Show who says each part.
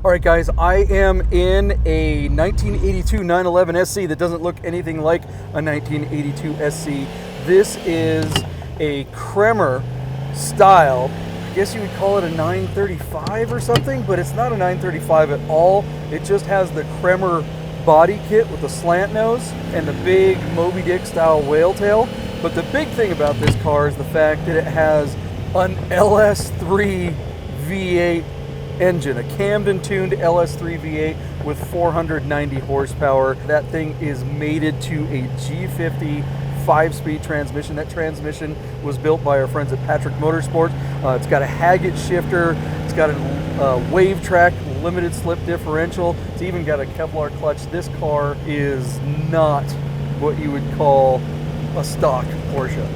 Speaker 1: All right, guys, I am in a 1982 911SC that doesn't look anything like a 1982 SC. This is a Kremer-Style. I guess you would call it a 935 or something, but it's not a 935 at all. It just has the Kremer body kit with the slant nose and the big Moby Dick style whale tail. But the big thing about this car is the fact that it has an LS3 V8 engine, a Camden tuned LS3 V8 with 490 horsepower. That thing is mated to a G50 5-speed transmission. That transmission was built by our friends at Patrick Motorsports. It's got a Haggett shifter, it's got a wave track limited slip differential, it's even got a Kevlar clutch. This car is not what you would call a stock Porsche.